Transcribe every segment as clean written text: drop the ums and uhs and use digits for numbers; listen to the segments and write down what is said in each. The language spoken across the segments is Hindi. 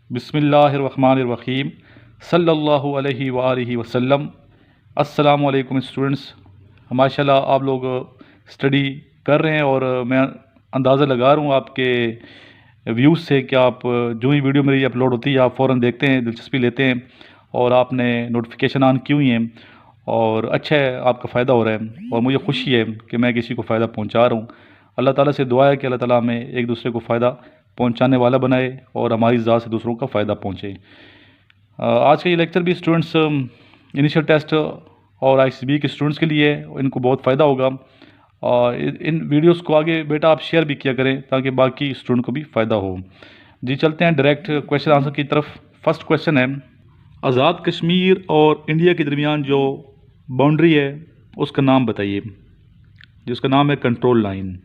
बिस्मिल्लाहिर्रहमानिर्रहीम सल्लल्लाहु अलैहि वालिहि वसल्लम। अस्सलामु अलैकुम स्टूडेंट्स। माशाल्लाह आप लोग स्टडी कर रहे हैं और मैं अंदाज़ा लगा रहा हूँ आपके व्यूज़ से कि आप जो ही वीडियो मेरी अपलोड होती है आप फ़ौरन देखते हैं, दिलचस्पी लेते हैं और आपने नोटिफिकेशन ऑन की हुई हैं और अच्छा है, आपका फ़ायदा हो रहा है और मुझे खुशी है कि मैं किसी को फ़ायदा पहुँचा रहा हूँ। अल्लाह ताला से दुआ है कि अल्लाह ताला हमें एक दूसरे को फ़ायदा पहुँचाने वाला बनाए और हमारी ज़ात से दूसरों का फ़ायदा पहुँचे। आज का ये लेक्चर भी स्टूडेंट्स इनिशियल टेस्ट और आईसीबी के स्टूडेंट्स के लिए है, इनको बहुत फ़ायदा होगा। और इन वीडियोस को आगे बेटा आप शेयर भी किया करें ताकि बाकी स्टूडेंट को भी फ़ायदा हो। जी चलते हैं डायरेक्ट क्वेश्चन आंसर की तरफ। फर्स्ट क्वेश्चन है, आज़ाद कश्मीर और इंडिया के दरमियान जो बाउंड्री है उसका नाम बताइए, जिसका नाम है कंट्रोल लाइन।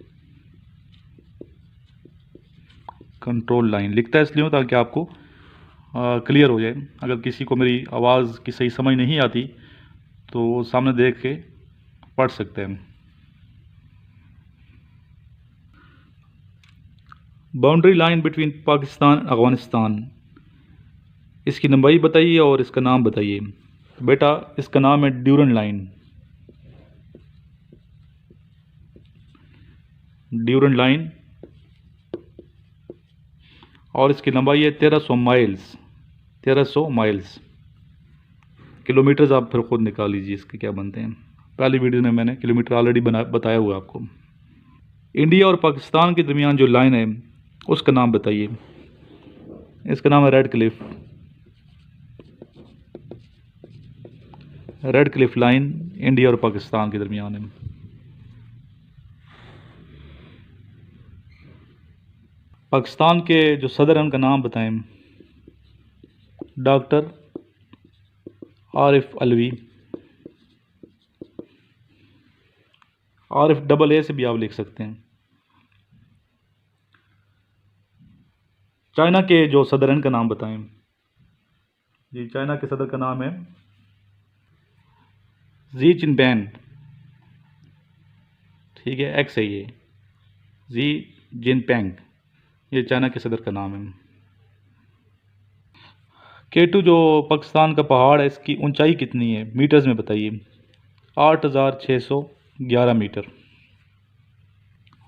कंट्रोल लाइन लिखता है इसलिए ताकि आपको क्लियर हो जाए। अगर किसी को मेरी आवाज़ की सही समझ नहीं आती तो वो सामने देख के पढ़ सकते हैं। बाउंड्री लाइन बिटवीन पाकिस्तान और अफ़गानिस्तान, इसकी लंबाई बताइए और इसका नाम बताइए। बेटा इसका नाम है ड्यूरन लाइन। ड्यूरन लाइन और इसकी लंबाई है 1300 माइल्स। 1300 माइल्स। किलोमीटर्स आप फिर खुद निकाल लीजिए इसके क्या बनते हैं। पहली वीडियो में मैंने किलोमीटर ऑलरेडी बताया हुआ आपको। इंडिया और पाकिस्तान के दरमियान जो लाइन है उसका नाम बताइए। इसका नाम है red Cliff. Red Cliff line India और पाकिस्तान के दरमियान है। पाकिस्तान के जो सदर हैं उनका नाम बताएं। Doctor Arif Alvi. Arif double A से भी आप लिख सकते हैं। चाइना के जो सदर हैं उनका नाम बताएं। जी चाइना के सदर का नाम है जी जिनपिंग। ठीक है, एक्स है ये, जी जिनपिंग, ये चाइना के सदर का नाम है। केटू जो पाकिस्तान का पहाड़ है इसकी ऊंचाई कितनी है मीटर्स में बताइए। 8611 मीटर।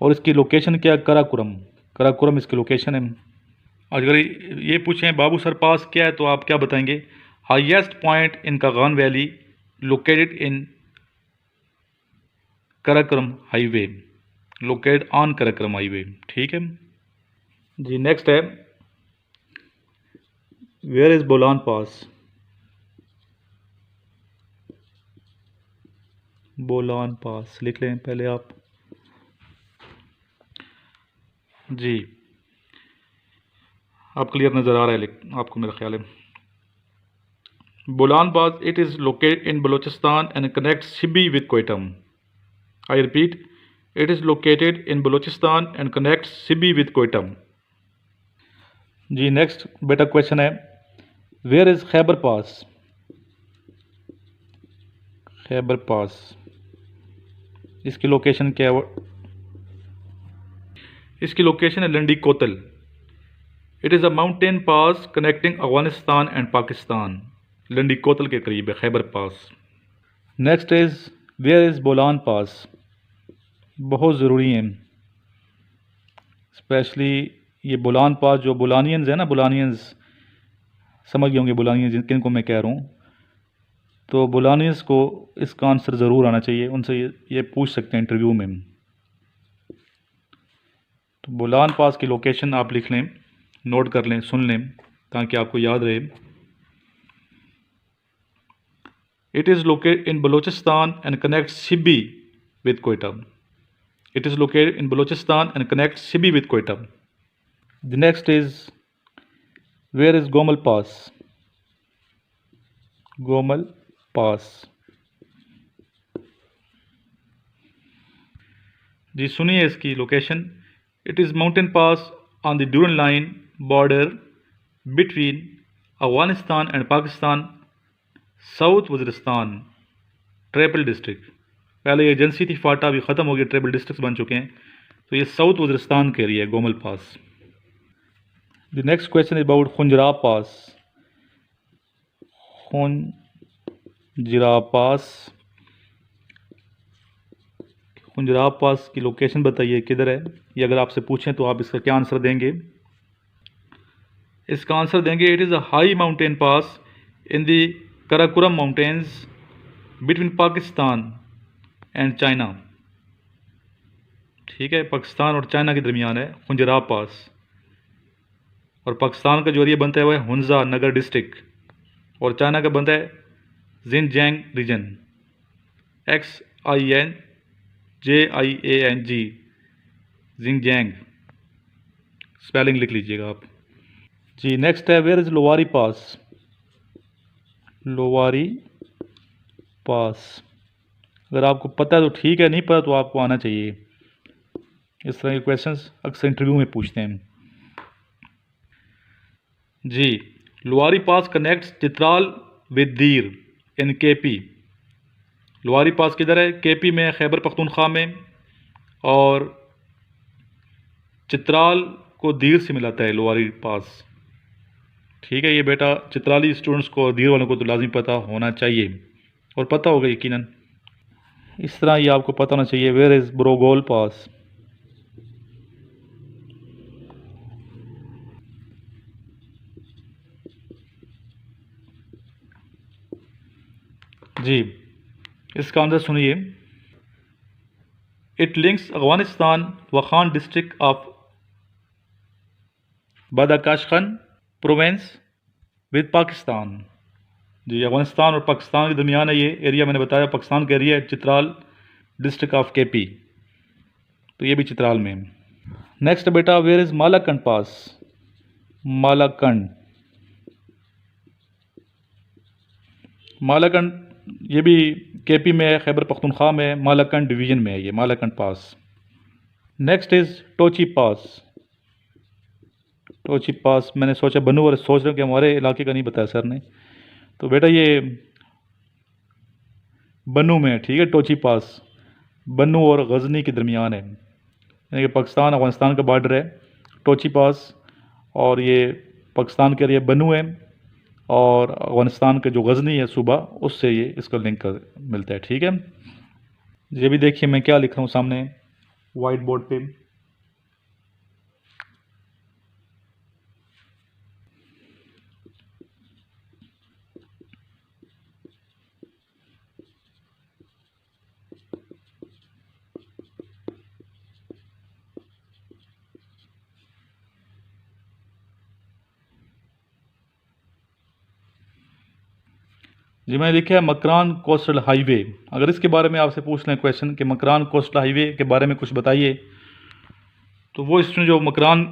और इसकी लोकेशन क्या है, कराकोरम। कराकोरम इसकी लोकेशन है। अगर ये पूछें बाबू सर पास क्या है तो आप क्या बताएंगे। Highest point in Kaghan valley located in Karakoram highway. Located on Karakoram highway. ठीक है जी। नेक्स्ट है, वेयर इज बोलान पास। बोलान पास लिख लें पहले आप। जी आप क्लियर नज़र आ रहा है आपको मेरा ख्याल है। Bolan pass it is located in Balochistan and connect Sibi with Quetta. I repeat, it is located in Balochistan and connect Sibi with Quetta. जी नेक्स्ट बेटा क्वेश्चन है, where is Khyber pass. Khyber pass इसकी लोकेशन क्या है। इसकी लोकेशन है Landi Kotal. It is a mountain pass connecting Afghanistan and Pakistan. Landi Kotal के करीब है Khyber pass. Next is where is Bolan पास। बहुत ज़रूरी है, स्पेशली ये बोलान पास जो बुलानियंस है ना, बुलानियंस समझ गए होंगे बुलानियंस किन को मैं कह रहा हूँ। तो बुलानियंस को इसका आंसर ज़रूर आना चाहिए, उनसे ये पूछ सकते हैं इंटरव्यू में। तो बोलान पास की लोकेशन आप लिख लें, नोट कर लें, सुन लें ताकि आपको याद रहे। It is located in Balochistan and connect Sibi with Quetta. It is located in Balochistan and connects Sibi with Quetta. The next is, where is Gomal Pass? Gomal Pass. जी सुनिए इसकी location. It is mountain pass on the Durand line border between Afghanistan and Pakistan, south Waziristan, tribal district. पहले एजेंसी थी फाटा, अभी ख़त्म हो गया, ट्राइबल डिस्ट्रिक्ट बन चुके हैं। तो ये साउथ वज़ीरिस्तान के एरिया है गोमल पास। The next question is about Khunjerab Pass. Khunjerab पास, खुंजराब पास की लोकेशन बताइए किधर है। ये अगर आपसे पूछें तो आप इसका क्या आंसर देंगे। इसका आंसर देंगे it is a high mountain pass in the Karakoram mountains between Pakistan and China. ठीक है, पाकिस्तान और चाइना के दरमियान है खुंजराब पास। और पाकिस्तान का जो एरिया बनता है वह है हुंजा नगर डिस्ट्रिक्ट, और चाइना का बनता है Xinjiang region, XINJIANG, Xinjiang, spelling लिख लीजिएगा आप जी। नेक्स्ट है where is Lowari pass. Lowari pass, अगर आपको पता है तो ठीक है, नहीं पता तो आपको आना चाहिए। इस तरह के क्वेश्चंस अक्सर इंटरव्यू में पूछते हैं जी। लोवारी पास कनेक्ट्स चित्राल विद दीर इन KP। लोवारी पास किधर है? KP में, खैबर पख्तूनख्वा में, और चित्राल को दीर से मिलाता है लोवारी पास। ठीक है, ये बेटा चित्राली स्टूडेंट्स को, दीर वालों को तो लाजिम पता होना चाहिए, और पता होगा यकीनन। इस तरह ये आपको पता होना चाहिए वेयर इज़ ब्रोगोल पास। जी, इसका आंसर सुनिए। It links Afghanistan Wakhan district of Badakhshan province with Pakistan. जी, अफगानिस्तान और पाकिस्तान के दरमियान है ये एरिया। मैंने बताया पाकिस्तान का एरिया है चित्राल डिस्ट्रिक्ट ऑफ KP, तो ये भी चित्राल में। नेक्स्ट बेटा वेयर इज़ मालाकंड पास। मालाकंड, मालाकंड ये भी KP में है, खैबर पख्तूनख्वा में, मालाकंड डिवीज़न में है ये मालाकंड पास। नेक्स्ट इज़ टोची पास। टोची पास मैंने सोचा बनू और सोच रहा हूँ कि हमारे इलाके का नहीं बताया सर ने, तो बेटा ये बनू में है। ठीक है, टोची पास बनू और गजनी के दरमियान है, यानी कि पाकिस्तान अफगानिस्तान का बॉर्डर है टोची पास, और ये पाकिस्तान के एरिया बनू है, और अफगानिस्तान के जो गजनी है सूबा, उससे ये इसका लिंक मिलता है। ठीक है, ये भी देखिए मैं क्या लिख रहा हूँ सामने वाइट बोर्ड पे। जी, मैंने लिखा है मकरान कोस्टल हाईवे। अगर इसके बारे में आपसे पूछ लें क्वेश्चन कि मकरान कोस्टल हाईवे के बारे में कुछ बताइए, तो वो स्टूडेंट जो मकरान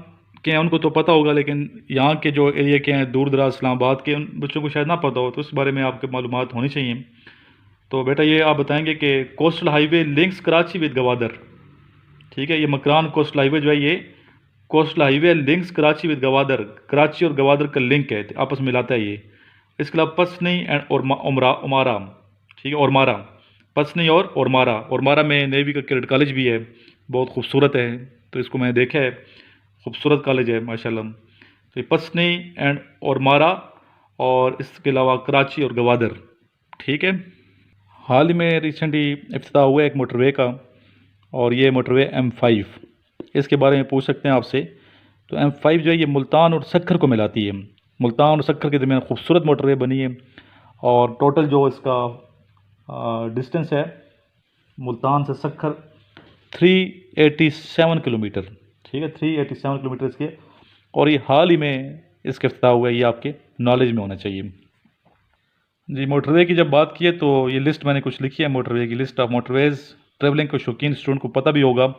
के हैं उनको तो पता होगा, लेकिन यहाँ के जो एरिया के हैं दूर दराज इस्लामाबाद के, उन बच्चों को शायद ना पता हो, तो उस बारे में आपके मालूमात होनी चाहिए। तो बेटा ये आप बताएंगे कि coastal highway links Karachi with Gwadar. ठीक है, ये मकरान कोस्टल हाईवे जो है ये coastal highway links Karachi with Gwadar, Karachi और गवादर का लिंक है, आपस में मिलाता है ये। इसके अलावा पसनी एंड और उमारा, ठीक है, औरमारा, पसनी और औरमारा में नेवी का कैडेट कॉलेज भी है, बहुत खूबसूरत है, तो इसको मैंने देखा है, खूबसूरत कॉलेज है माशाल्लाह। तो ये पसनी एंड औरमारा, और इसके अलावा कराची और गवादर। ठीक है, हाल ही में रिसेंटली इफ्तिताह हुआ है एक मोटरवे का, और ये मोटरवे M5, इसके बारे में पूछ सकते हैं आपसे। तो M5 जो है ये मुल्तान और सक्खर को मिलाती है, मुल्तान और सक्खर के दरमियान खूबसूरत मोटरवे बनी है, और टोटल जो इसका डिस्टेंस है मुल्तान से सक्खर 387 किलोमीटर। ठीक है, 387 किलोमीटर इसके, और ये हाल ही में इसका इफ्तिताह हुआ है, ये आपके नॉलेज में होना चाहिए। जी, मोटरवे की जब बात की है तो ये लिस्ट मैंने कुछ लिखी है, मोटरवे की लिस्ट ऑफ मोटरवेज़। ट्रैवलिंग को शौकीन स्टूडेंट को पता भी होगा,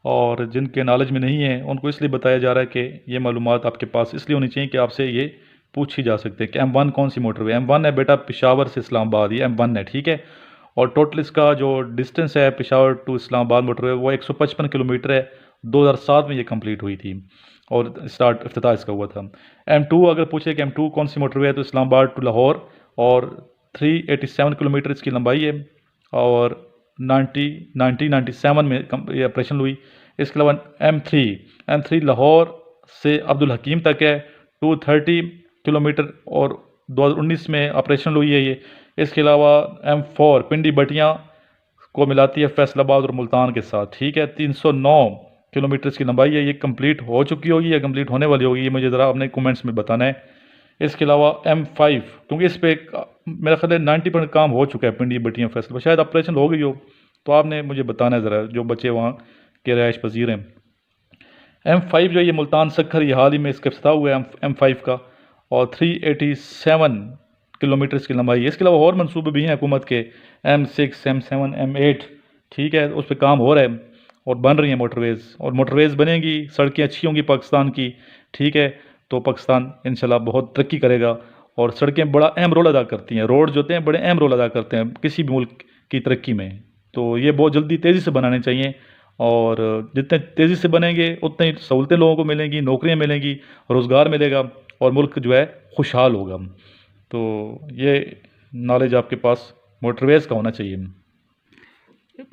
और जिनके नॉलेज में नहीं है उनको इसलिए बताया जा रहा है कि ये मालूमात आपके पास इसलिए होनी चाहिए कि आपसे ये पूछी जा सकते हैं कि M1 कौन सी मोटरवे। M1 है बेटा पेशावर से इस्लामाबाद, ये M1 है। ठीक है, और टोटल इसका जो डिस्टेंस है पेशावर टू इस्लामाबाद मोटरवे वो 155 किलोमीटर है। 2007 में ये कंप्लीट हुई थी और इफ्तिताह इसका हुआ था। M2 अगर पूछे कि M2 कौन सी मोटरवे है, तो इस्लामाबाद टू लाहौर, और 387 किलोमीटर इसकी लंबाई है, और 1997 में ये ऑपरेशन हुई। इसके अलावा M3 लाहौर से अब्दुल हकीम तक है 230 किलोमीटर, और 2019 में ऑपरेशन हुई है ये। इसके अलावा M4 पिंडी बटियाँ को मिलाती है फैसलाबाद और मुल्तान के साथ, ठीक है। 309 किलोमीटर की लंबाई है। ये कंप्लीट हो चुकी होगी या कंप्लीट होने वाली होगी, ये मुझे ज़रा अपने कमेंट्स में बताना है। इसके अलावा M5, क्योंकि इस पर मेरा ख्याल है 90% काम हो चुका है पिंडी बटियाँ फैसलाबाद, शायद ऑपरेशन हो गई हो, तो आपने मुझे बताना है ज़रा, जो बच्चे वहाँ के रहायश पजीर हैं। M5 जो ये मुल्तान सक्खर, ये हाल ही में इसका इफ्तिताह हुआ है M5 का, और 387 किलोमीटर की लंबाई है। इसके अलावा और मनसूबे भी हैं हुकूमत के, M6, M7, M8, ठीक है, उस पर काम हो रहा है और बन रही हैं मोटरवेज़, और मोटरवेज़ बनेंगी, सड़कें अच्छी होंगी पाकिस्तान की, ठीक है, तो पाकिस्तान इंशाल्लाह बहुत तरक्की करेगा। और सड़कें बड़ा अहम रोल अदा करती हैं, रोड जो होते हैं बड़े अहम रोल अदा करते हैं किसी भी मुल्क की तरक्की में, तो ये बहुत जल्दी तेज़ी से बनाने चाहिए, और जितने तेज़ी से बनेंगे उतनी सहूलतें लोगों को मिलेंगी, नौकरियां मिलेंगी, रोज़गार मिलेगा, और मुल्क जो है खुशहाल होगा। तो ये नॉलेज आपके पास मोटरवेज़ का होना चाहिए।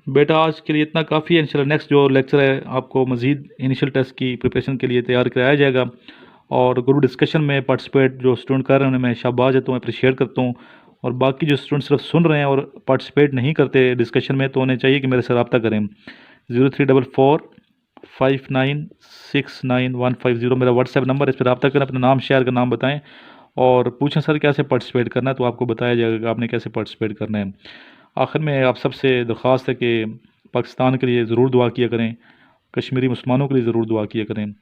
बेटा आज के लिए इतना काफ़ी है। इंशाल्लाह नेक्स्ट जो लेक्चर है आपको मज़ीद इनिशियल टेस्ट की प्रिपरेशन के लिए तैयार कराया जाएगा, और ग्रुप डिस्कशन में पार्टिसिपेट जो स्टूडेंट कर रहे हैं उन्हें मैं शाबाश देता हूँ, अप्रिशिएट करता हूँ। और बाकी जो स्टूडेंट सिर्फ सुन रहे हैं और पार्टिसिपेट नहीं करते डिस्कशन में, तो उन्हें चाहिए कि मेरे से रब्ता करें। 0344596150 मेरा व्हाट्सएप नंबर है, इस पर रब्ता करें, अपना नाम शेयर का नाम बताएं और पूछें सर कैसे पार्टिसिपेट करना है, तो आपको बताया जाएगा आपने कैसे पार्टिसिपेट करना है। आखिर में आप सबसे दरख्वास्त है कि पाकिस्तान के लिए ज़रूर दुआ किया करें, कश्मीरी मुसलमानों के लिए ज़रूर दुआ किया करें,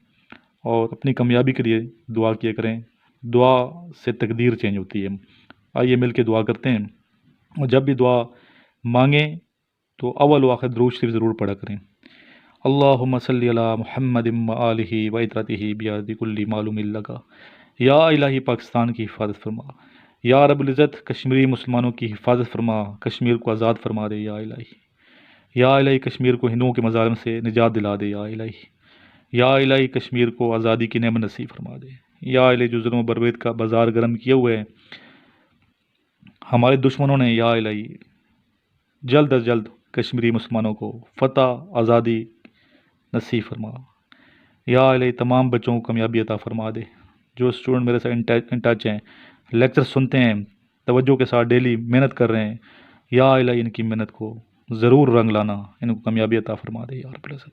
और अपनी कामयाबी के लिए दुआ किया करें। दुआ से तकदीर चेंज होती है। आइए मिल के दुआ करते हैं, और जब भी दुआ मांगें तो अव्वल व आखिर दुरूद शरीफ ज़रूर पढ़ा करें। अल्लाहुम्मा सल्ली अला मुहम्मदिन व आलिहि व इतरतिहि बियादि कुल्ली मालूमिन लका। या इलाही पाकिस्तान की हिफाजत फरमा, या रब्बुल इज़्ज़त कश्मीरी मुसलमानों की हिफाजत फरमा, कश्मीर को आज़ाद फरमा दे या इलाही। या इलाही कश्मीर को हिंदुओं के मज़ालिम से निजात दिला दे या इलाही। या इलाही कश्मीर को आज़ादी की नेमत नसीब फरमा दे। या इलाही जो जुल्म बरवेद का बाज़ार गर्म किए हुए है हमारे दुश्मनों ने, या इलाही जल्द अज जल्द कश्मीरी मुसलमानों को फ़तह आज़ादी नसीब फरमा। या इलाही तमाम बच्चों को कामयाबी अता फरमा दे। जो स्टूडेंट मेरे साथ इन टच हैं, लेक्चर सुनते हैं, तवज्जो के साथ डेली मेहनत कर रहे हैं, या इलाही इनकी मेहनत को ज़रूर रंग लाना, इनको कामयाबी अता फरमा दे या रब्बुल इज़्ज़त।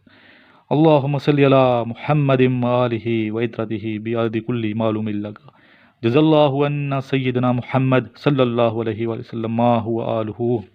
अल्लाहुम्मा सल्ली अला मुहम्मदिन व आलिहि व इतरतिहि बियादि कुल्ली मालूमिन लका। जज़ल्लाहु अन्ना सय्यदना मुहम्मद सल्लल्लाहु अलैहि वसल्लम मा हुवा आलुहु।